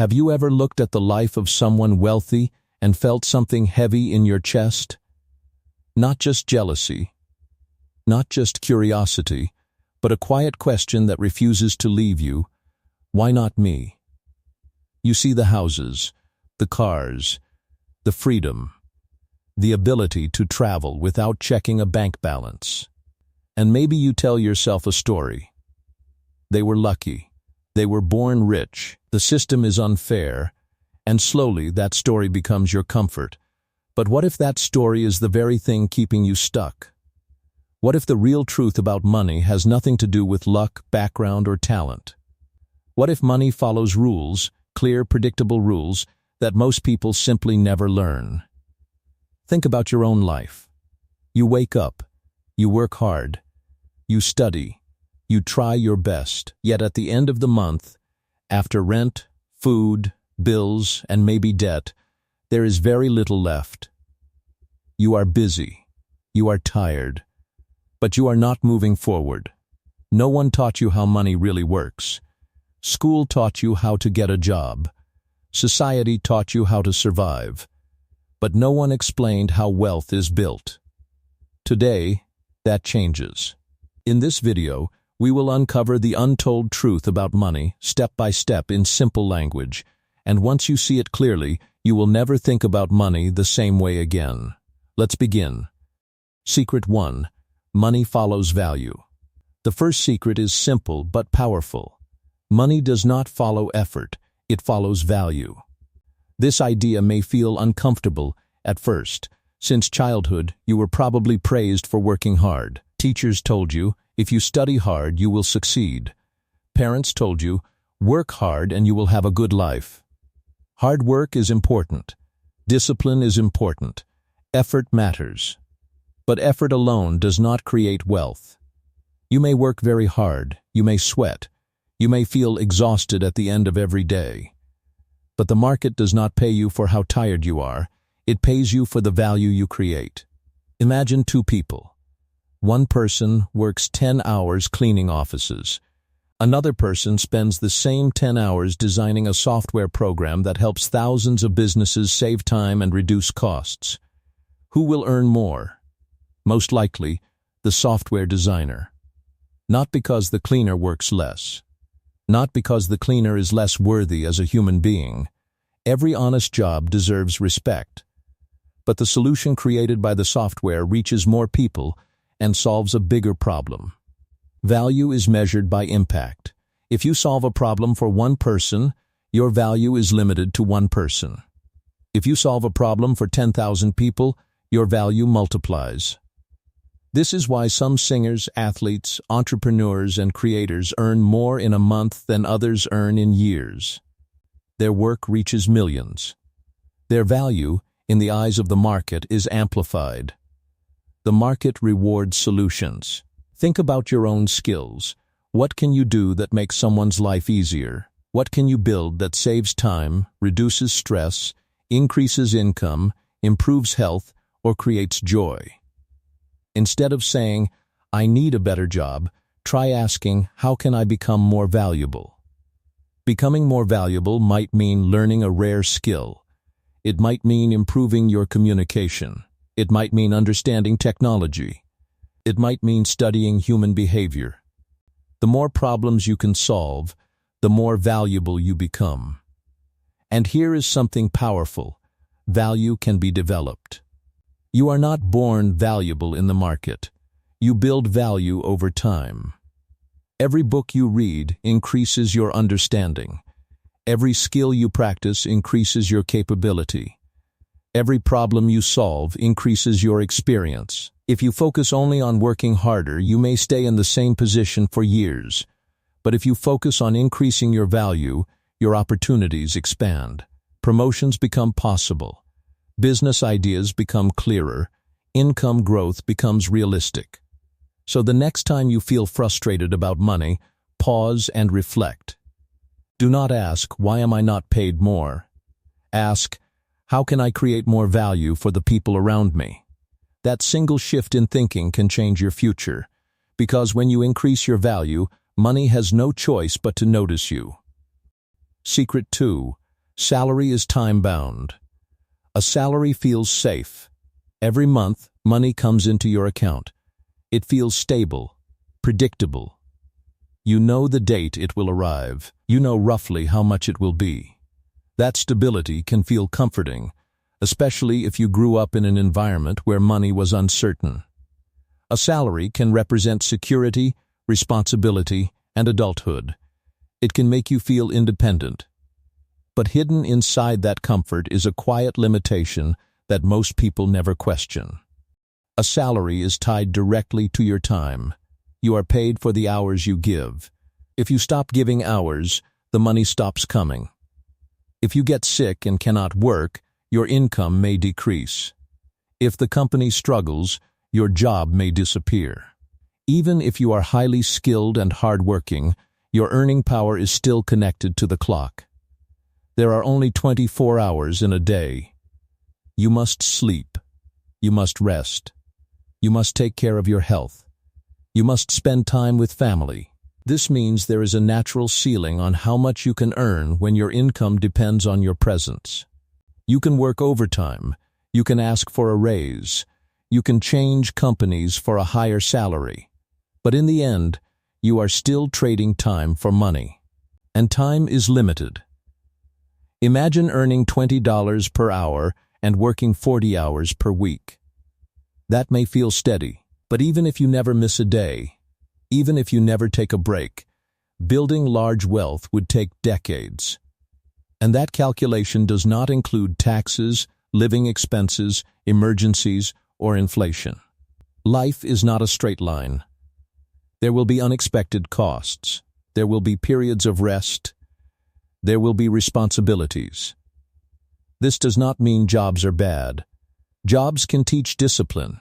Have you ever looked at the life of someone wealthy and felt something heavy in your chest? Not just jealousy, not just curiosity, but a quiet question that refuses to leave you. Why not me? You see the houses, the cars, the freedom, the ability to travel without checking a bank balance. And maybe you tell yourself a story. They were lucky. They were born rich. The system is unfair. And slowly that story becomes your comfort. But what if that story is the very thing keeping you stuck? What if the real truth about money has nothing to do with luck, background, or talent? What if money follows rules, clear, predictable rules, that most people simply never learn? Think about your own life. You wake up, you work hard, you study, you try your best, yet at the end of the month, after rent, food, bills, and maybe debt, there is very little left. You are busy, you are tired, but you are not moving forward. No one taught you how money really works. School taught you how to get a job. Society taught you how to survive. But no one explained how wealth is built. Today, that changes. In this video, we will uncover the untold truth about money, step by step in simple language, and once you see it clearly, you will never think about money the same way again. Let's begin. Secret 1. Money follows value. The first secret is simple but powerful. Money does not follow effort, it follows value. This idea may feel uncomfortable at first. Since childhood, you were probably praised for working hard. Teachers told you, if you study hard, you will succeed. Parents told you, work hard and you will have a good life. Hard work is important. Discipline is important. Effort matters. But effort alone does not create wealth. You may work very hard, you may sweat, you may feel exhausted at the end of every day. But the market does not pay you for how tired you are, it pays you for the value you create. Imagine two people. One person works 10 hours cleaning offices. Another person spends the same 10 hours designing a software program that helps thousands of businesses save time and reduce costs. Who will earn more? Most likely, the software designer. Not because the cleaner works less. Not because the cleaner is less worthy as a human being. Every honest job deserves respect. But the solution created by the software reaches more people and solves a bigger problem. Value is measured by impact. If you solve a problem for one person, your value is limited to one person. If you solve a problem for 10,000 people, your value multiplies. This is why some singers, athletes, entrepreneurs, and creators earn more in a month than others earn in years. Their work reaches millions. Their value, in the eyes of the market, is amplified. The market rewards solutions. Think about your own skills. What can you do that makes someone's life easier? What can you build that saves time, reduces stress, increases income, improves health, or creates joy? Instead of saying, I need a better job, try asking, how can I become more valuable? Becoming more valuable might mean learning a rare skill. It might mean improving your communication. It might mean understanding technology. It might mean studying human behavior. The more problems you can solve, the more valuable you become. And here is something powerful. Value can be developed. You are not born valuable in the market. You build value over time. Every book you read increases your understanding. Every skill you practice increases your capability. Every problem you solve increases your experience. If you focus only on working harder, you may stay in the same position for years. But if you focus on increasing your value, your opportunities expand. Promotions become possible. Business ideas become clearer. Income growth becomes realistic. So the next time you feel frustrated about money, pause and reflect. Do not ask, why am I not paid more? Ask, how can I create more value for the people around me? That single shift in thinking can change your future, because when you increase your value, money has no choice but to notice you. Secret 2. Salary is time-bound. A salary feels safe. Every month, money comes into your account. It feels stable, predictable. You know the date it will arrive. You know roughly how much it will be. That stability can feel comforting, especially if you grew up in an environment where money was uncertain. A salary can represent security, responsibility, and adulthood. It can make you feel independent. But hidden inside that comfort is a quiet limitation that most people never question. A salary is tied directly to your time. You are paid for the hours you give. If you stop giving hours, the money stops coming. If you get sick and cannot work, your income may decrease. If the company struggles, your job may disappear. Even if you are highly skilled and hardworking, your earning power is still connected to the clock. There are only 24 hours in a day. You must sleep. You must rest. You must take care of your health. You must spend time with family. This means there is a natural ceiling on how much you can earn when your income depends on your presence. You can work overtime. You can ask for a raise. You can change companies for a higher salary. But in the end, you are still trading time for money. And time is limited. Imagine earning $20 per hour and working 40 hours per week. That may feel steady, but even if you never miss a day, even if you never take a break, building large wealth would take decades. And that calculation does not include taxes, living expenses, emergencies, or inflation. Life is not a straight line. There will be unexpected costs. There will be periods of rest. There will be responsibilities. This does not mean jobs are bad. Jobs can teach discipline.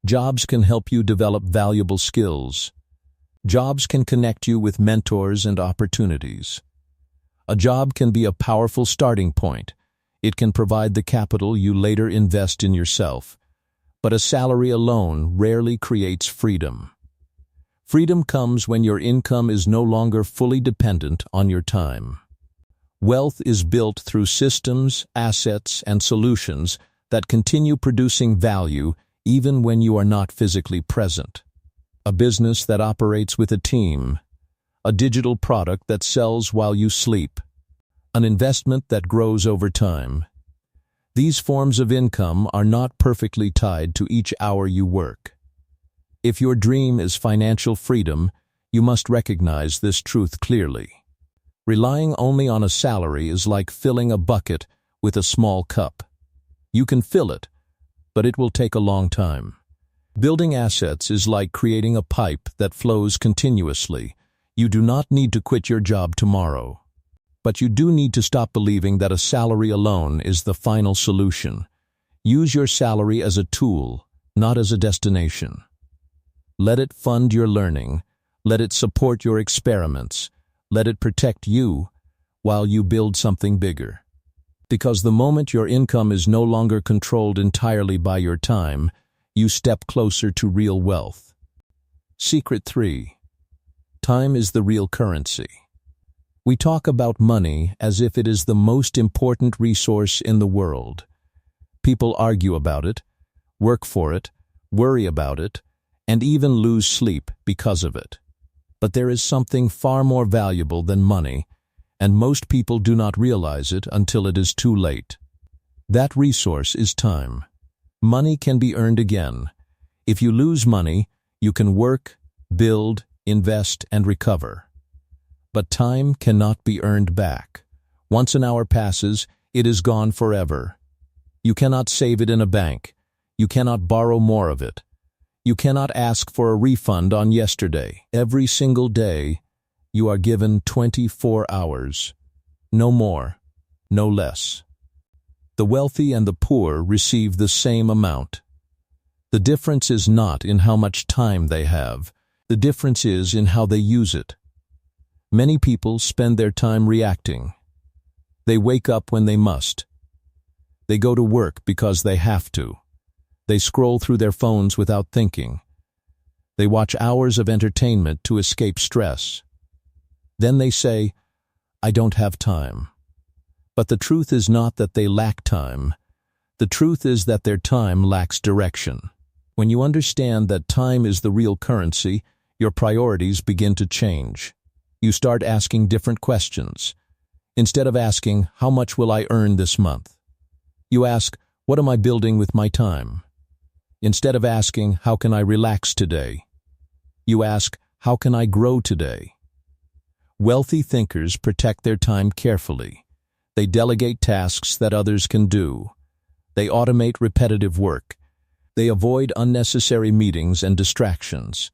Jobs can help you develop valuable skills. Jobs can connect you with mentors and opportunities. A job can be a powerful starting point. It can provide the capital you later invest in yourself. But a salary alone rarely creates freedom. Freedom comes when your income is no longer fully dependent on your time. Wealth is built through systems, assets, and solutions that continue producing value even when you are not physically present. A business that operates with a team. A digital product that sells while you sleep. An investment that grows over time. These forms of income are not perfectly tied to each hour you work. If your dream is financial freedom, you must recognize this truth clearly. Relying only on a salary is like filling a bucket with a small cup. You can fill it, but it will take a long time. Building assets is like creating a pipe that flows continuously. You do not need to quit your job tomorrow. But you do need to stop believing that a salary alone is the final solution. Use your salary as a tool, not as a destination. Let it fund your learning. Let it support your experiments. Let it protect you while you build something bigger. Because the moment your income is no longer controlled entirely by your time, you step closer to real wealth. Secret 3. Time is the real currency. We talk about money as if it is the most important resource in the world. People argue about it, work for it, worry about it, and even lose sleep because of it. But there is something far more valuable than money, and most people do not realize it until it is too late. That resource is time. Money can be earned again. If you lose money, you can work, build, invest, and recover. But time cannot be earned back. Once an hour passes, it is gone forever. You cannot save it in a bank. You cannot borrow more of it. You cannot ask for a refund on yesterday. Every single day, you are given 24 hours. No more, no less. The wealthy and the poor receive the same amount. The difference is not in how much time they have. The difference is in how they use it. Many people spend their time reacting. They wake up when they must. They go to work because they have to. They scroll through their phones without thinking. They watch hours of entertainment to escape stress. Then they say, "I don't have time." But the truth is not that they lack time. The truth is that their time lacks direction. When you understand that time is the real currency, your priorities begin to change. You start asking different questions. Instead of asking, how much will I earn this month? You ask, what am I building with my time? Instead of asking, how can I relax today? You ask, how can I grow today? Wealthy thinkers protect their time carefully. They delegate tasks that others can do. They automate repetitive work. They avoid unnecessary meetings and distractions.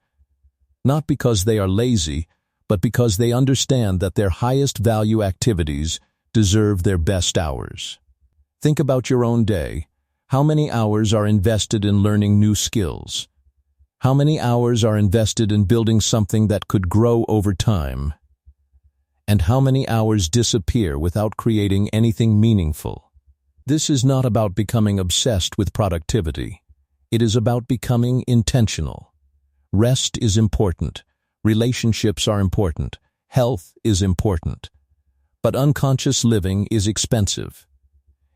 Not because they are lazy, but because they understand that their highest value activities deserve their best hours. Think about your own day. How many hours are invested in learning new skills? How many hours are invested in building something that could grow over time? And how many hours disappear without creating anything meaningful? This is not about becoming obsessed with productivity. It is about becoming intentional. Rest is important. Relationships are important. Health is important. But unconscious living is expensive.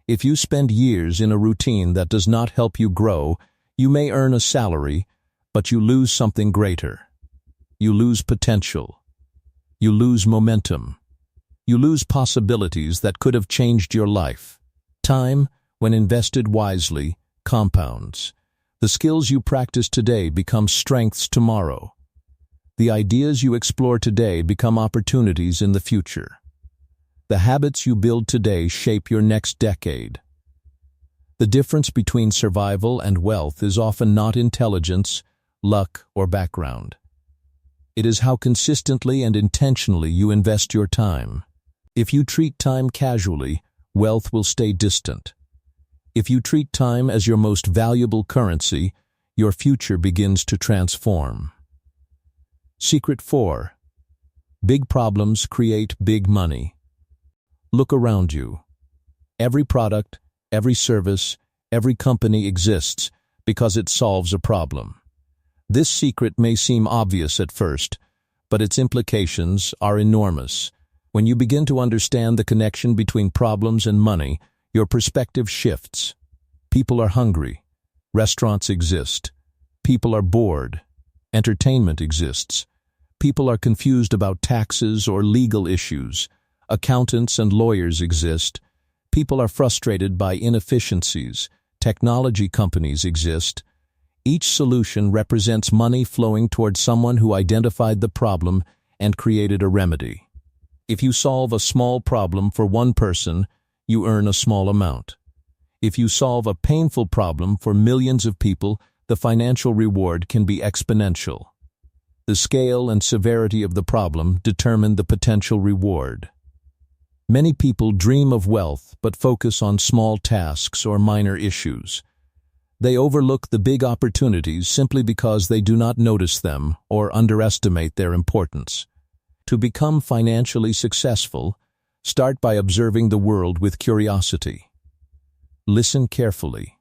If you spend years in a routine that does not help you grow, you may earn a salary, but you lose something greater. You lose potential. You lose momentum. You lose possibilities that could have changed your life. Time, when invested wisely, compounds. The skills you practice today become strengths tomorrow. The ideas you explore today become opportunities in the future. The habits you build today shape your next decade. The difference between survival and wealth is often not intelligence, luck, or background. It is how consistently and intentionally you invest your time. If you treat time casually, wealth will stay distant. If you treat time as your most valuable currency, your future begins to transform. Secret 4. Big problems create big money. Look around you. Every product, every service, every company exists because it solves a problem. This secret may seem obvious at first, but its implications are enormous. When you begin to understand the connection between problems and money, your perspective shifts. People are hungry. Restaurants exist. People are bored. Entertainment exists. People are confused about taxes or legal issues. Accountants and lawyers exist. People are frustrated by inefficiencies. Technology companies exist. Each solution represents money flowing toward someone who identified the problem and created a remedy. If you solve a small problem for one person, you earn a small amount. If you solve a painful problem for millions of people, the financial reward can be exponential. The scale and severity of the problem determine the potential reward. Many people dream of wealth but focus on small tasks or minor issues. They overlook the big opportunities simply because they do not notice them or underestimate their importance. To become financially successful, start by observing the world with curiosity. Listen carefully.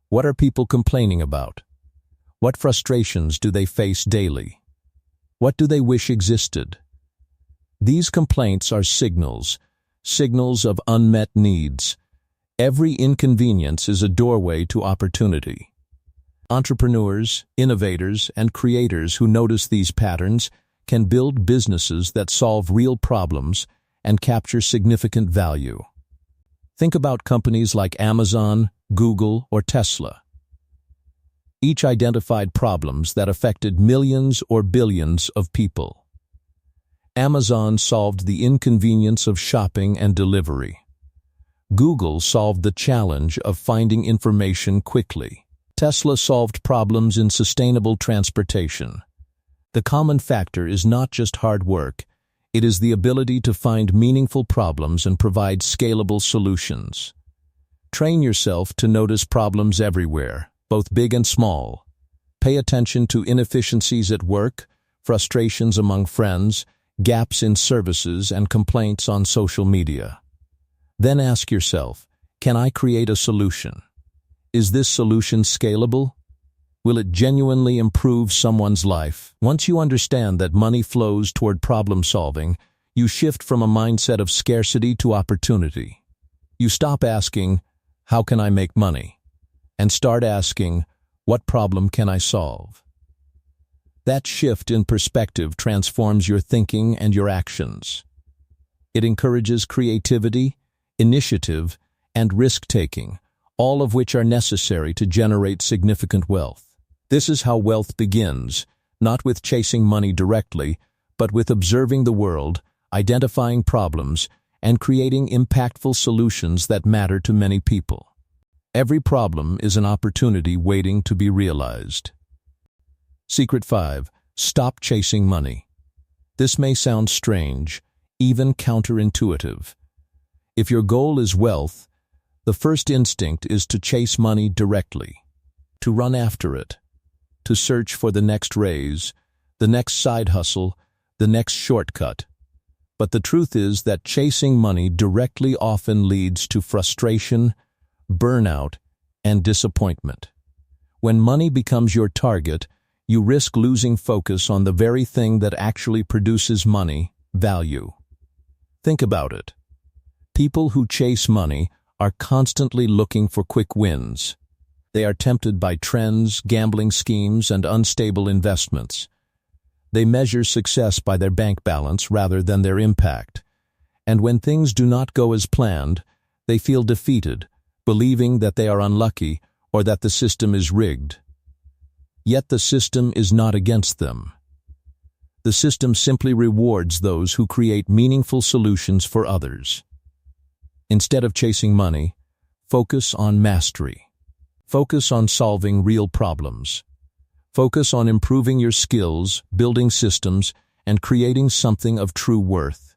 What are people complaining about? What frustrations do they face daily? What do they wish existed? These complaints are signals of unmet needs. Every inconvenience is a doorway to opportunity. Entrepreneurs, innovators, and creators who notice these patterns can build businesses that solve real problems and capture significant value. Think about companies like Amazon, Google, or Tesla. Each identified problems that affected millions or billions of people. Amazon solved the inconvenience of shopping and delivery. Google solved the challenge of finding information quickly. Tesla solved problems in sustainable transportation. The common factor is not just hard work, it is the ability to find meaningful problems and provide scalable solutions. Train yourself to notice problems everywhere, both big and small. Pay attention to inefficiencies at work, frustrations among friends, gaps in services, and complaints on social media. Then ask yourself, can I create a solution? Is this solution scalable? Will it genuinely improve someone's life? Once you understand that money flows toward problem solving, you shift from a mindset of scarcity to opportunity. You stop asking, "How can I make money?" and start asking, "What problem can I solve?" That shift in perspective transforms your thinking and your actions. It encourages creativity, initiative, and risk-taking, all of which are necessary to generate significant wealth. This is how wealth begins, not with chasing money directly, but with observing the world, identifying problems, and creating impactful solutions that matter to many people. Every problem is an opportunity waiting to be realized. Secret 5. Stop chasing money. This may sound strange, even counterintuitive. If your goal is wealth, the first instinct is to chase money directly, to run after it, to search for the next raise, the next side hustle, the next shortcut. But the truth is that chasing money directly often leads to frustration, burnout, and disappointment. When money becomes your target, you risk losing focus on the very thing that actually produces money, value. Think about it. People who chase money are constantly looking for quick wins. They are tempted by trends, gambling schemes, and unstable investments. They measure success by their bank balance rather than their impact. And when things do not go as planned, they feel defeated, believing that they are unlucky or that the system is rigged. Yet the system is not against them. The system simply rewards those who create meaningful solutions for others. Instead of chasing money, focus on mastery. Focus on solving real problems. Focus on improving your skills, building systems, and creating something of true worth.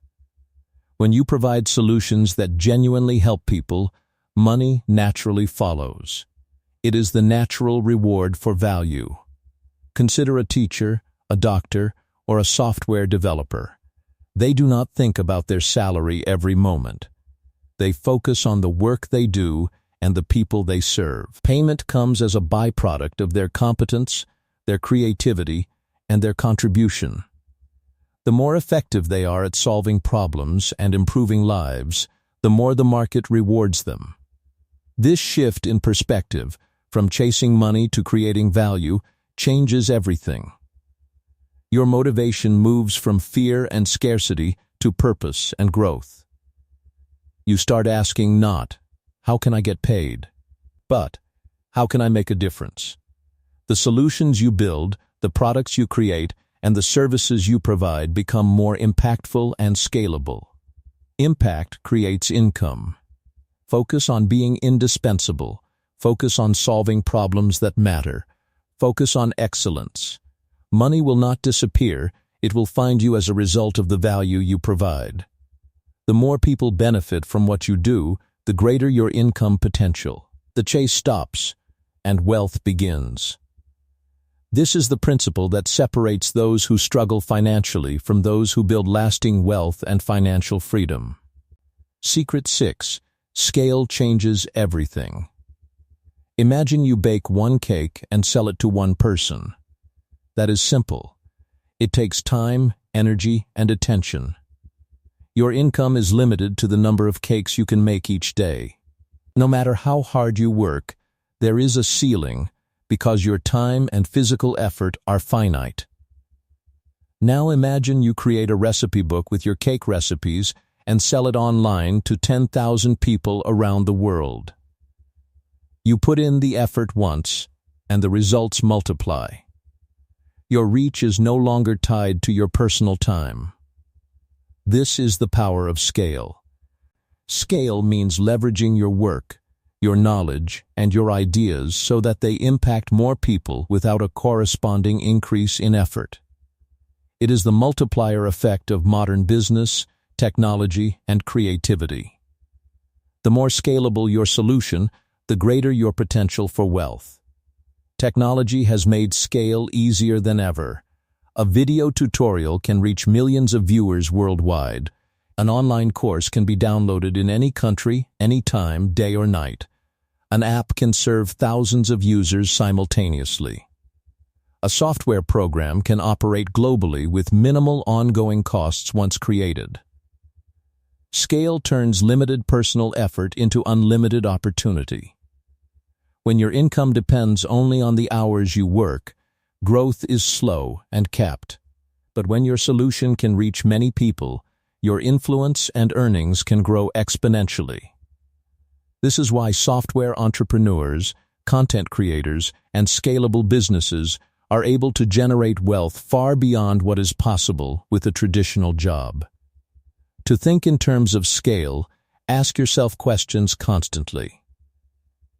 When you provide solutions that genuinely help people, money naturally follows. It is the natural reward for value. Consider a teacher, a doctor, or a software developer. They do not think about their salary every moment. They focus on the work they do and the people they serve. Payment comes as a byproduct of their competence, their creativity, and their contribution. The more effective they are at solving problems and improving lives, the more the market rewards them. This shift in perspective, from chasing money to creating value, changes everything. Your motivation moves from fear and scarcity to purpose and growth. You start asking not, "How can I get paid?" but, "How can I make a difference?" The solutions you build, the products you create, and the services you provide become more impactful and scalable. Impact creates income. Focus on being indispensable. Focus on solving problems that matter. Focus on excellence. Money will not disappear, it will find you as a result of the value you provide. The more people benefit from what you do, the greater your income potential. The chase stops, and wealth begins. This is the principle that separates those who struggle financially from those who build lasting wealth and financial freedom. Secret 6. Scale changes everything. Imagine you bake one cake and sell it to one person. That is simple. It takes time, energy, and attention. Your income is limited to the number of cakes you can make each day. No matter how hard you work, there is a ceiling because your time and physical effort are finite. Now imagine you create a recipe book with your cake recipes and sell it online to 10,000 people around the world. You put in the effort once, and the results multiply. Your reach is no longer tied to your personal time. This is the power of scale. Scale means leveraging your work, your knowledge, and your ideas so that they impact more people without a corresponding increase in effort. It is the multiplier effect of modern business, technology, and creativity. The more scalable your solution, the greater your potential for wealth. Technology has made scale easier than ever. A video tutorial can reach millions of viewers worldwide. An online course can be downloaded in any country, any time, day or night. An app can serve thousands of users simultaneously. A software program can operate globally with minimal ongoing costs once created. Scale turns limited personal effort into unlimited opportunity. When your income depends only on the hours you work, growth is slow and capped. But when your solution can reach many people, your influence and earnings can grow exponentially. This is why software entrepreneurs, content creators, and scalable businesses are able to generate wealth far beyond what is possible with a traditional job. To think in terms of scale, ask yourself questions constantly.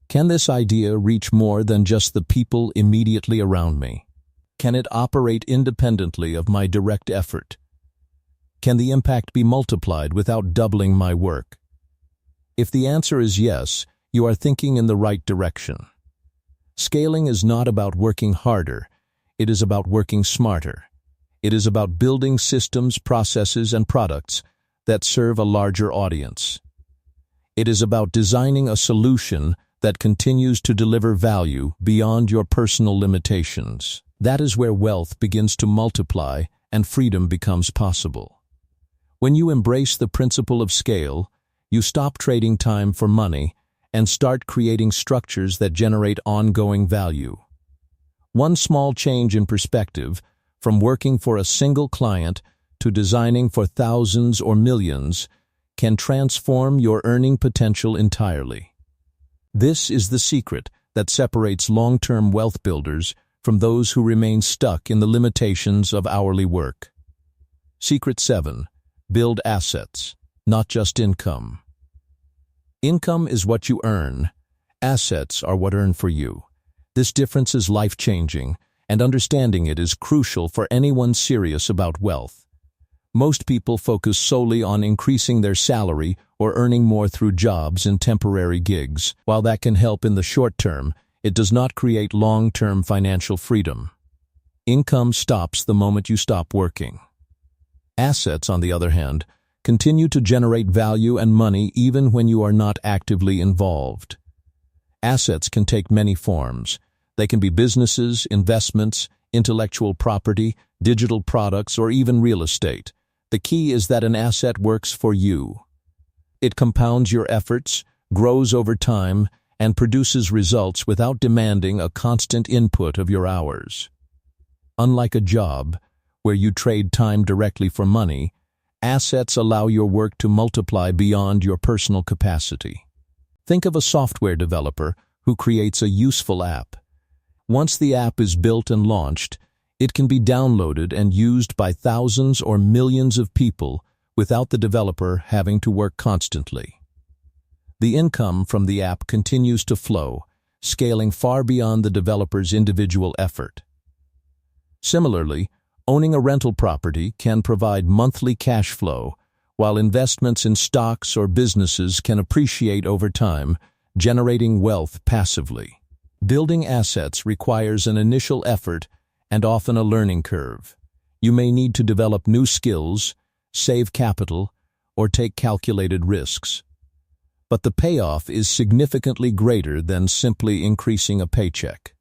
Can this idea reach more than just the people immediately around me? Can it operate independently of my direct effort? Can the impact be multiplied without doubling my work? If the answer is yes, you are thinking in the right direction. Scaling is not about working harder, it is about working smarter. It is about building systems, processes, and products that serve a larger audience. It is about designing a solution that continues to deliver value beyond your personal limitations. That is where wealth begins to multiply and freedom becomes possible. When you embrace the principle of scale, you stop trading time for money and start creating structures that generate ongoing value. One small change in perspective, from working for a single client to designing for thousands or millions, can transform your earning potential entirely. This is the secret that separates long-term wealth builders from those who remain stuck in the limitations of hourly work. Secret 7. Build assets, not just income. Income is what you earn. Assets are what earn for you. This difference is life-changing, and understanding it is crucial for anyone serious about wealth. Most people focus solely on increasing their salary or earning more through jobs and temporary gigs. While that can help in the short term, it does not create long-term financial freedom. Income stops the moment you stop working. Assets, on the other hand, continue to generate value and money even when you are not actively involved. Assets can take many forms. They can be businesses, investments, intellectual property, digital products, or even real estate. The key is that an asset works for you. It compounds your efforts, grows over time, and produces results without demanding a constant input of your hours. Unlike a job, where you trade time directly for money, assets allow your work to multiply beyond your personal capacity. Think of a software developer who creates a useful app. Once the app is built and launched, it can be downloaded and used by thousands or millions of people without the developer having to work constantly. The income from the app continues to flow, scaling far beyond the developer's individual effort. Similarly, owning a rental property can provide monthly cash flow, while investments in stocks or businesses can appreciate over time, generating wealth passively. Building assets requires an initial effort and often a learning curve. You may need to develop new skills, save capital, or take calculated risks. But the payoff is significantly greater than simply increasing a paycheck.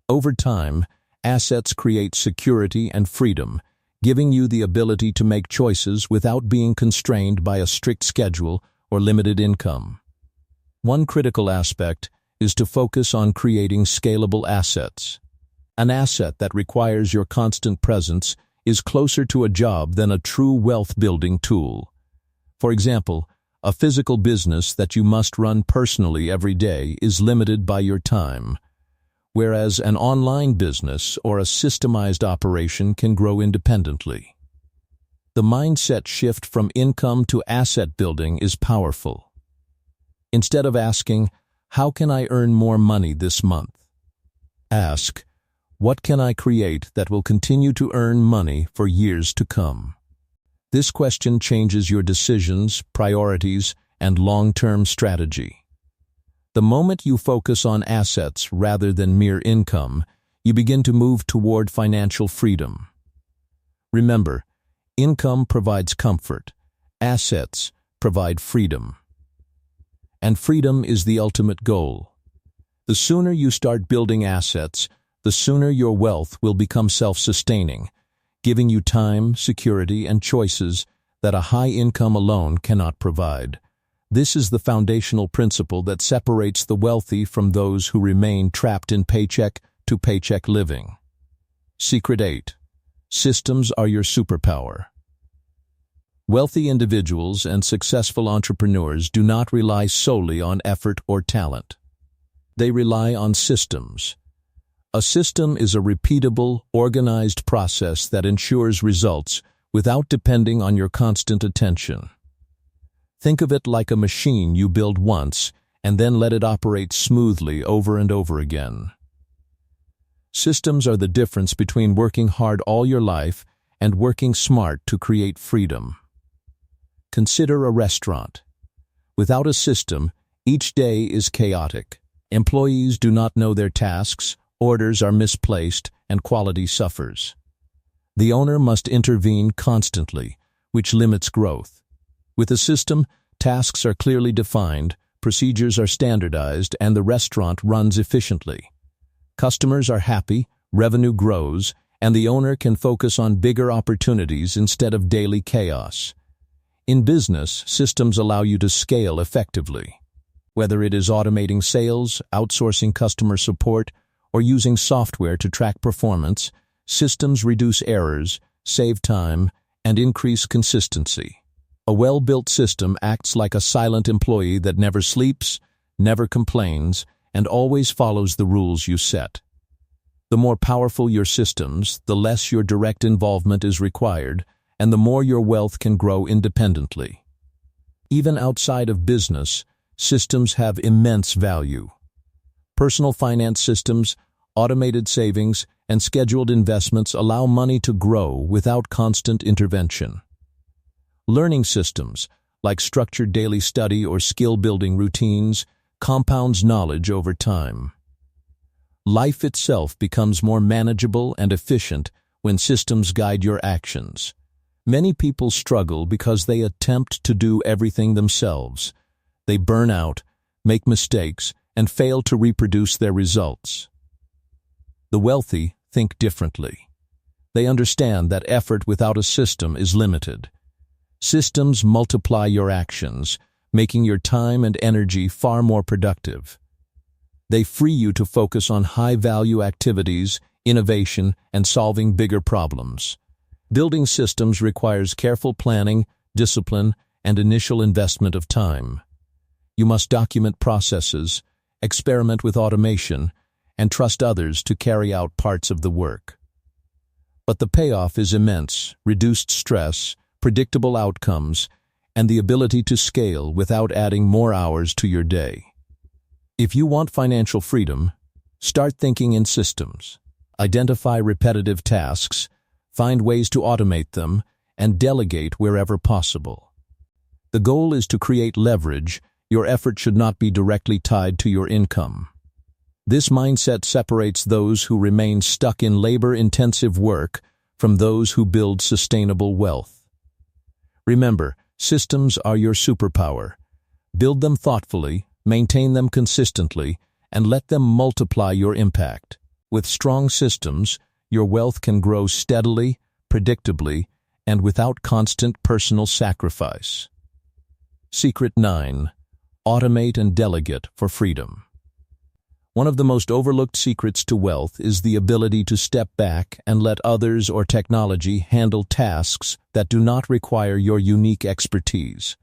Over time, assets create security and freedom, giving you the ability to make choices without being constrained by a strict schedule or limited income. One critical aspect is to focus on creating scalable assets. An asset that requires your constant presence is closer to a job than a true wealth-building tool. For example, a physical business that you must run personally every day is limited by your time, whereas an online business or a systemized operation can grow independently. The mindset shift from income to asset building is powerful. Instead of asking, "How can I earn more money this month?" ask, "What can I create that will continue to earn money for years to come?" This question changes your decisions, priorities, and long-term strategy. The moment you focus on assets rather than mere income, you begin to move toward financial freedom. Remember, income provides comfort, assets provide freedom. And freedom is the ultimate goal. The sooner you start building assets, the sooner your wealth will become self-sustaining, giving you time, security, and choices that a high income alone cannot provide. This is the foundational principle that separates the wealthy from those who remain trapped in paycheck-to-paycheck living. Secret 8. Systems are your superpower. Wealthy individuals and successful entrepreneurs do not rely solely on effort or talent. They rely on systems. A system is a repeatable, organized process that ensures results without depending on your constant attention. Think of it like a machine you build once and then let it operate smoothly over and over again. Systems are the difference between working hard all your life and working smart to create freedom. Consider a restaurant. Without a system, each day is chaotic. Employees do not know their tasks, orders are misplaced, and quality suffers. The owner must intervene constantly, which limits growth. With a system, tasks are clearly defined, procedures are standardized, and the restaurant runs efficiently. Customers are happy, revenue grows, and the owner can focus on bigger opportunities instead of daily chaos. In business, systems allow you to scale effectively. Whether it is automating sales, outsourcing customer support, or using software to track performance, systems reduce errors, save time, and increase consistency. A well-built system acts like a silent employee that never sleeps, never complains, and always follows the rules you set. The more powerful your systems, the less your direct involvement is required, and the more your wealth can grow independently. Even outside of business, systems have immense value. Personal finance systems, automated savings, and scheduled investments allow money to grow without constant intervention. Learning systems, like structured daily study or skill-building routines, compounds knowledge over time. Life itself becomes more manageable and efficient when systems guide your actions. Many people struggle because they attempt to do everything themselves. They burn out, make mistakes, and fail to reproduce their results. The wealthy think differently. They understand that effort without a system is limited. Systems multiply your actions, making your time and energy far more productive. They free you to focus on high-value activities, innovation, and solving bigger problems. Building systems requires careful planning, discipline, and initial investment of time. You must document processes, experiment with automation, and trust others to carry out parts of the work. But the payoff is immense: reduced stress, predictable outcomes, and the ability to scale without adding more hours to your day. If you want financial freedom, start thinking in systems. Identify repetitive tasks, find ways to automate them, and delegate wherever possible. The goal is to create leverage. Your effort should not be directly tied to your income. This mindset separates those who remain stuck in labor-intensive work from those who build sustainable wealth. Remember, systems are your superpower. Build them thoughtfully, maintain them consistently, and let them multiply your impact. With strong systems, your wealth can grow steadily, predictably, and without constant personal sacrifice. Secret 9. Automate and delegate for freedom. One of the most overlooked secrets to wealth is the ability to step back and let others or technology handle tasks that do not require your unique expertise.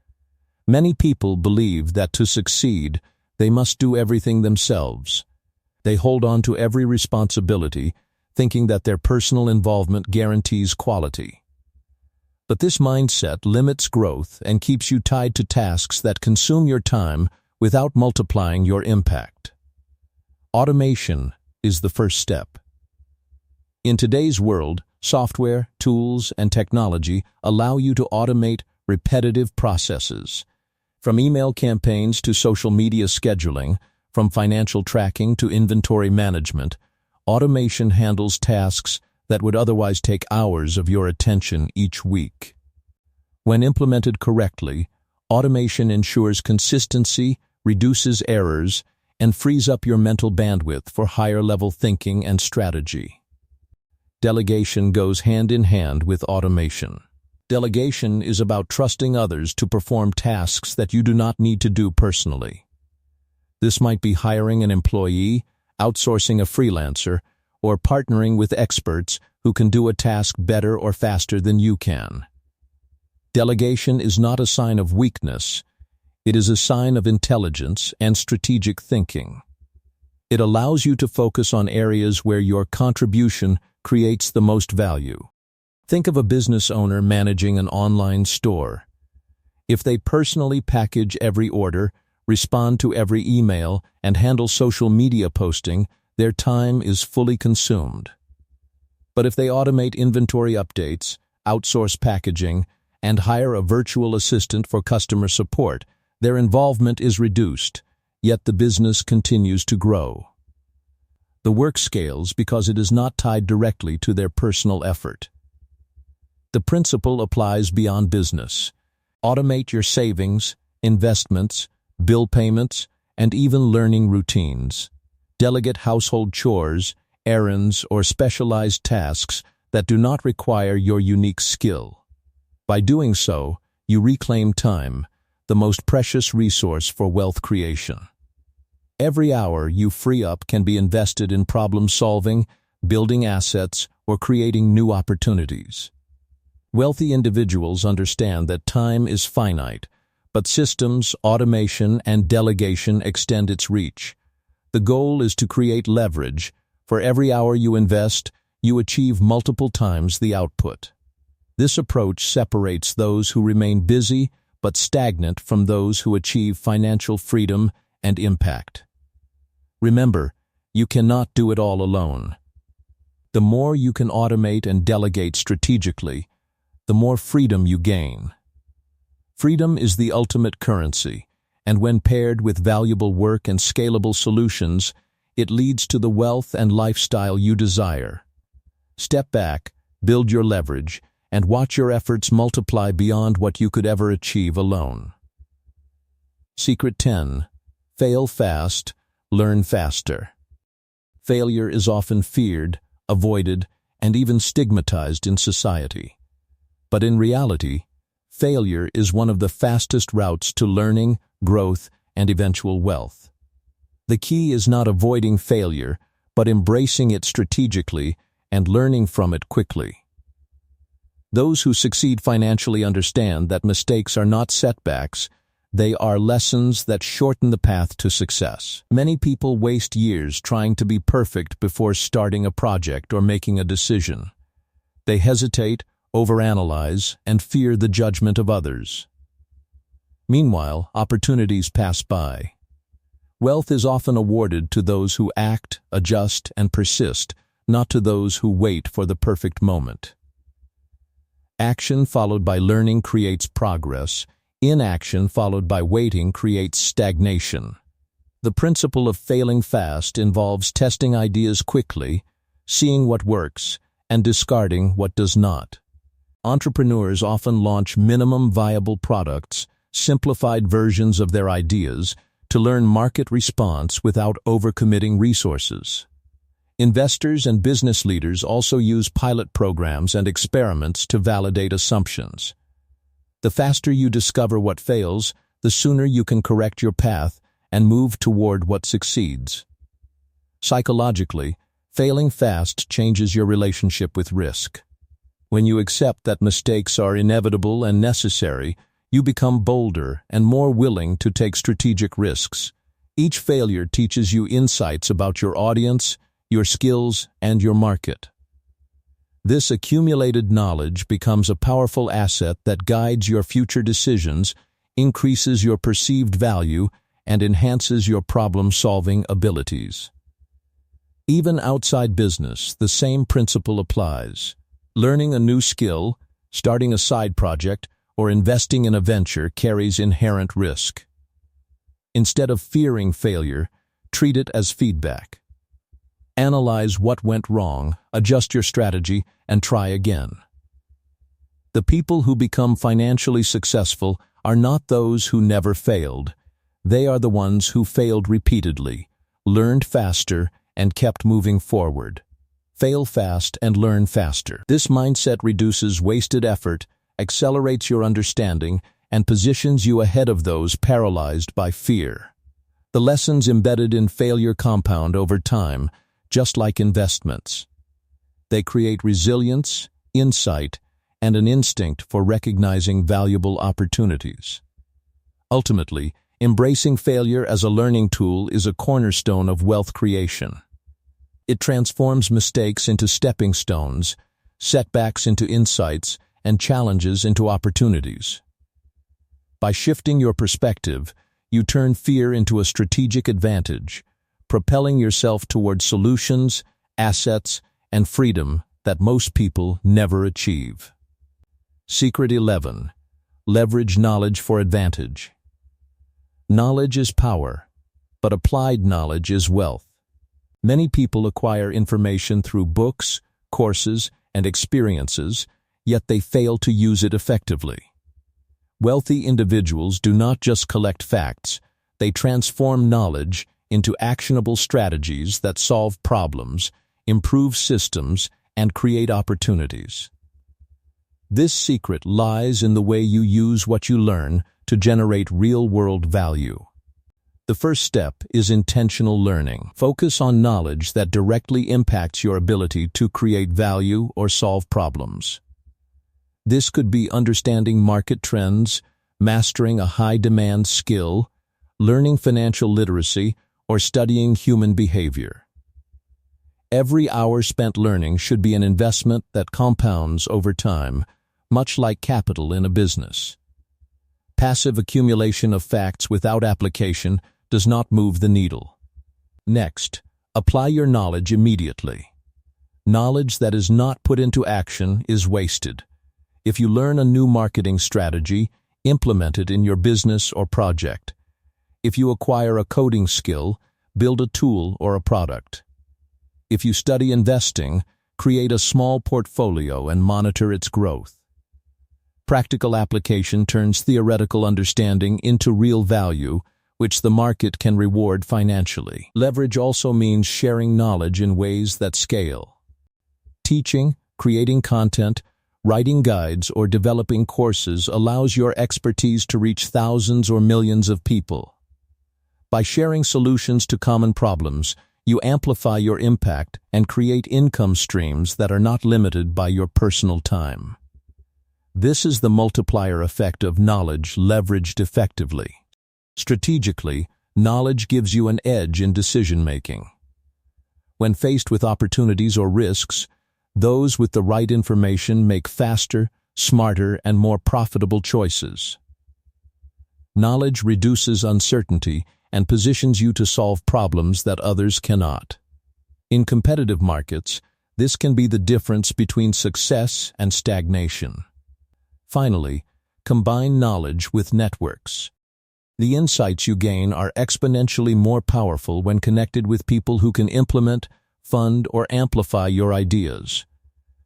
Many people believe that to succeed, they must do everything themselves. They hold on to every responsibility, thinking that their personal involvement guarantees quality. But this mindset limits growth and keeps you tied to tasks that consume your time without multiplying your impact. Automation is the first step. In today's world, software, tools, and technology allow you to automate repetitive processes. From email campaigns to social media scheduling, from financial tracking to inventory management, automation handles tasks that would otherwise take hours of your attention each week. When implemented correctly, automation ensures consistency, reduces errors, and frees up your mental bandwidth for higher-level thinking and strategy. Delegation goes hand in hand with automation. Delegation is about trusting others to perform tasks that you do not need to do personally. This might be hiring an employee, outsourcing a freelancer, or partnering with experts who can do a task better or faster than you can. Delegation is not a sign of weakness. It is a sign of intelligence and strategic thinking. It allows you to focus on areas where your contribution creates the most value. Think of a business owner managing an online store. If they personally package every order, respond to every email, and handle social media posting, their time is fully consumed. But if they automate inventory updates, outsource packaging, and hire a virtual assistant for customer support, their involvement is reduced, yet the business continues to grow. The work scales because it is not tied directly to their personal effort. The principle applies beyond business. Automate your savings, investments, bill payments, and even learning routines. Delegate household chores, errands, or specialized tasks that do not require your unique skill. By doing so, you reclaim time, the most precious resource for wealth creation. Every hour you free up can be invested in problem solving, building assets, or creating new opportunities. Wealthy individuals understand that time is finite, but systems, automation, and delegation extend its reach. The goal is to create leverage. For every hour you invest, you achieve multiple times the output. This approach separates those who remain busy but stagnant from those who achieve financial freedom and impact. Remember, you cannot do it all alone. The more you can automate and delegate strategically, the more freedom you gain. Freedom is the ultimate currency, and when paired with valuable work and scalable solutions, it leads to the wealth and lifestyle you desire. Step back, build your leverage, and watch your efforts multiply beyond what you could ever achieve alone. Secret 10. Fail fast, learn faster. Failure is often feared, avoided, and even stigmatized in society. But in reality, failure is one of the fastest routes to learning, growth, and eventual wealth. The key is not avoiding failure, but embracing it strategically and learning from it quickly. Those who succeed financially understand that mistakes are not setbacks, they are lessons that shorten the path to success. Many people waste years trying to be perfect before starting a project or making a decision. They hesitate, overanalyze, and fear the judgment of others. Meanwhile, opportunities pass by. Wealth is often awarded to those who act, adjust, and persist, not to those who wait for the perfect moment. Action followed by learning creates progress. Inaction followed by waiting creates stagnation. The principle of failing fast involves testing ideas quickly, seeing what works, and discarding what does not. Entrepreneurs often launch minimum viable products, simplified versions of their ideas, to learn market response without overcommitting resources. Investors and business leaders also use pilot programs and experiments to validate assumptions. The faster you discover what fails, the sooner you can correct your path and move toward what succeeds. Psychologically, failing fast changes your relationship with risk. When you accept that mistakes are inevitable and necessary, you become bolder and more willing to take strategic risks. Each failure teaches you insights about your audience, your skills, and your market. This accumulated knowledge becomes a powerful asset that guides your future decisions, increases your perceived value, and enhances your problem-solving abilities. Even outside business, the same principle applies. Learning a new skill, starting a side project, or investing in a venture carries inherent risk. Instead of fearing failure, treat it as feedback. Analyze what went wrong, adjust your strategy, and try again. The people who become financially successful are not those who never failed. They are the ones who failed repeatedly, learned faster, and kept moving forward. Fail fast and learn faster. This mindset reduces wasted effort accelerates your understanding, and positions you ahead of those paralyzed by fear. The lessons embedded in failure compound over time, just like investments. They create resilience, insight, and an instinct for recognizing valuable opportunities. Ultimately, embracing failure as a learning tool is a cornerstone of wealth creation. It transforms mistakes into stepping stones, setbacks into insights, and challenges into opportunities. By shifting your perspective, you turn fear into a strategic advantage, propelling yourself toward solutions, assets, and freedom that most people never achieve. Secret 11. Leverage knowledge for advantage. Knowledge is power, but applied knowledge is wealth. Many people acquire information through books, courses, and experiences, yet they fail to use it effectively. Wealthy individuals do not just collect facts, they transform knowledge into actionable strategies that solve problems, improve systems, and create opportunities. This secret lies in the way you use what you learn to generate real-world value. The first step is intentional learning. Focus on knowledge that directly impacts your ability to create value or solve problems. This could be understanding market trends, mastering a high-demand skill, learning financial literacy, or studying human behavior. Every hour spent learning should be an investment that compounds over time, much like capital in a business. Passive accumulation of facts without application does not move the needle. Next, apply your knowledge immediately. Knowledge that is not put into action is wasted. If you learn a new marketing strategy, implement it in your business or project. If you acquire a coding skill, build a tool or a product. If you study investing, create a small portfolio and monitor its growth. Practical application turns theoretical understanding into real value, which the market can reward financially. Leverage also means sharing knowledge in ways that scale. Teaching, creating content, writing guides, or developing courses allows your expertise to reach thousands or millions of people. By sharing solutions to common problems, you amplify your impact and create income streams that are not limited by your personal time. This is the multiplier effect of knowledge leveraged effectively. Strategically, knowledge gives you an edge in decision-making. When faced with opportunities or risks, those with the right information make faster, smarter, and more profitable choices. Knowledge reduces uncertainty and positions you to solve problems that others cannot. In competitive markets, this can be the difference between success and stagnation. Finally, combine knowledge with networks. The insights you gain are exponentially more powerful when connected with people who can implement, fund, or amplify your ideas.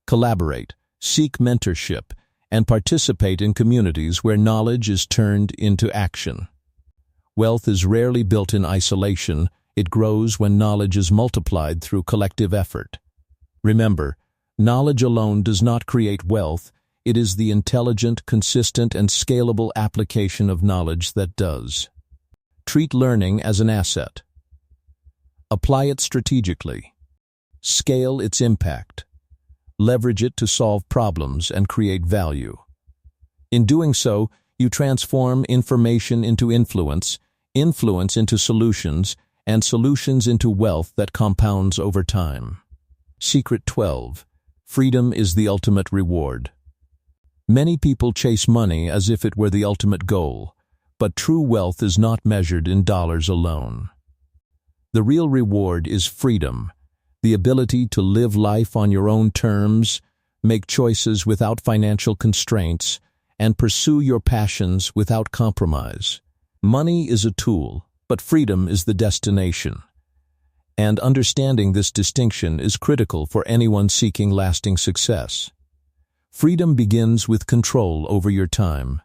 Collaborate, seek mentorship, and participate in communities where knowledge is turned into action. Wealth is rarely built in isolation. It grows when knowledge is multiplied through collective effort. Remember, knowledge alone does not create wealth. It is the intelligent, consistent, and scalable application of knowledge that does. Treat learning as an asset. Apply it strategically. Scale its impact. Leverage it to solve problems and create value. In doing so, you transform information into influence, influence into solutions, and solutions into wealth that compounds over time. Secret 12. Freedom is the ultimate reward. Many people chase money as if it were the ultimate goal, but true wealth is not measured in dollars alone. The real reward is freedom, the ability to live life on your own terms, make choices without financial constraints, and pursue your passions without compromise. Money is a tool, but freedom is the destination. And understanding this distinction is critical for anyone seeking lasting success. Freedom begins with control over your time.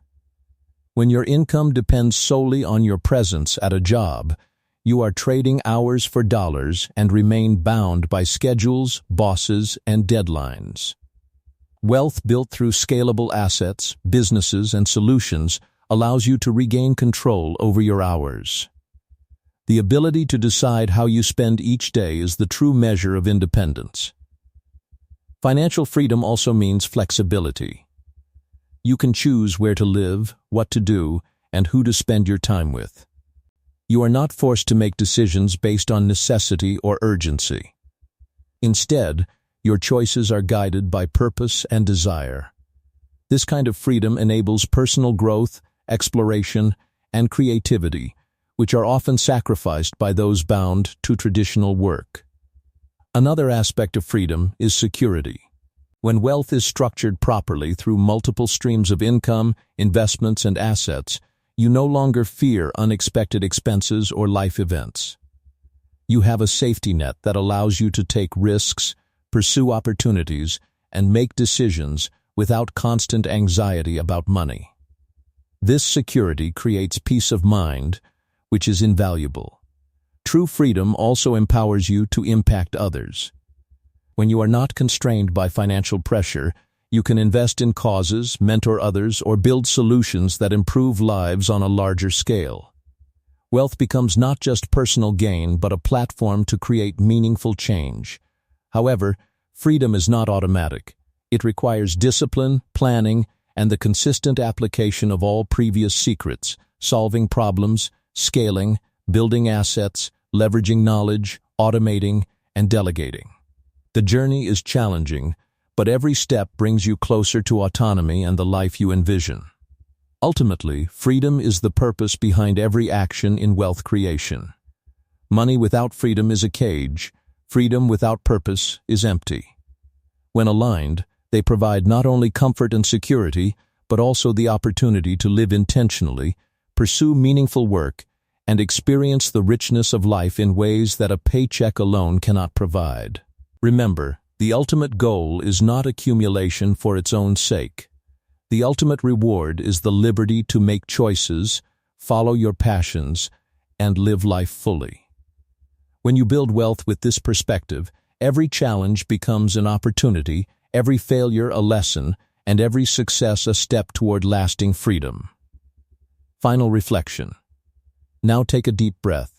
When your income depends solely on your presence at a job, you are trading hours for dollars and remain bound by schedules, bosses, and deadlines. Wealth built through scalable assets, businesses, and solutions allows you to regain control over your hours. The ability to decide how you spend each day is the true measure of independence. Financial freedom also means flexibility. You can choose where to live, what to do, and who to spend your time with. You are not forced to make decisions based on necessity or urgency. Instead, your choices are guided by purpose and desire. This kind of freedom enables personal growth, exploration, and creativity, which are often sacrificed by those bound to traditional work. Another aspect of freedom is security. When wealth is structured properly through multiple streams of income, investments, and assets, you no longer fear unexpected expenses or life events. You have a safety net that allows you to take risks, pursue opportunities, and make decisions without constant anxiety about money. This security creates peace of mind, which is invaluable. True freedom also empowers you to impact others. When you are not constrained by financial pressure, you can invest in causes, mentor others, or build solutions that improve lives on a larger scale. Wealth becomes not just personal gain, but a platform to create meaningful change. However, freedom is not automatic. It requires discipline, planning, and the consistent application of all previous secrets: solving problems, scaling, building assets, leveraging knowledge, automating, and delegating. The journey is challenging, but every step brings you closer to autonomy and the life you envision. Ultimately, freedom is the purpose behind every action in wealth creation. Money without freedom is a cage. Freedom without purpose is empty. When aligned, they provide not only comfort and security, but also the opportunity to live intentionally, pursue meaningful work, and experience the richness of life in ways that a paycheck alone cannot provide. Remember, the ultimate goal is not accumulation for its own sake. The ultimate reward is the liberty to make choices, follow your passions, and live life fully. When you build wealth with this perspective, every challenge becomes an opportunity, every failure a lesson, and every success a step toward lasting freedom. Final reflection. Now take a deep breath.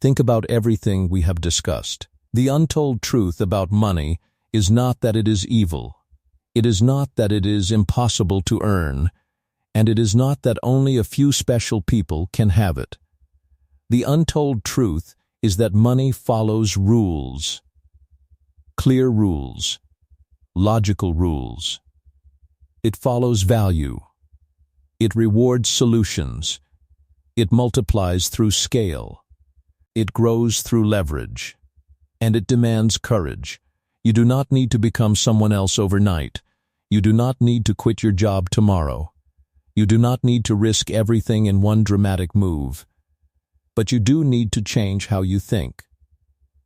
Think about everything we have discussed. The untold truth about money is not that it is evil. It is not that it is impossible to earn, and it is not that only a few special people can have it. The untold truth is that money follows rules. Clear rules. Logical rules. It follows value. It rewards solutions. It multiplies through scale. It grows through leverage. And it demands courage. You do not need to become someone else overnight. You do not need to quit your job tomorrow. You do not need to risk everything in one dramatic move. But you do need to change how you think.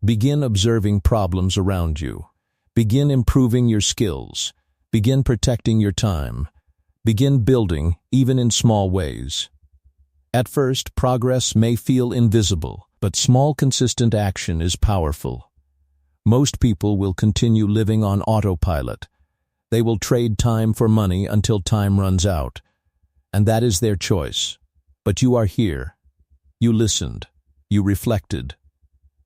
Begin observing problems around you. Begin improving your skills. Begin protecting your time. Begin building, even in small ways. At first, progress may feel invisible, but small, consistent action is powerful. Most people will continue living on autopilot. They will trade time for money until time runs out. And that is their choice. But you are here. You listened. You reflected.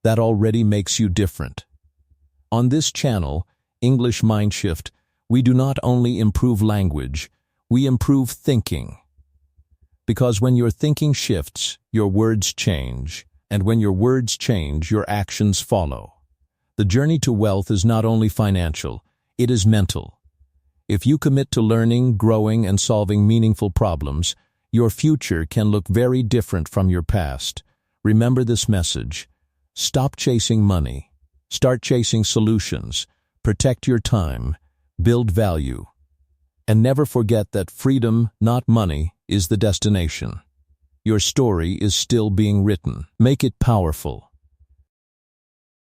That already makes you different. On this channel, English Mindshift, we do not only improve language, we improve thinking. Because when your thinking shifts, your words change. And when your words change, your actions follow. The journey to wealth is not only financial, it is mental. If you commit to learning, growing, and solving meaningful problems, your future can look very different from your past. Remember this message. Stop chasing money. Start chasing solutions. Protect your time. Build value. And never forget that freedom, not money, is the destination. Your story is still being written. Make it powerful.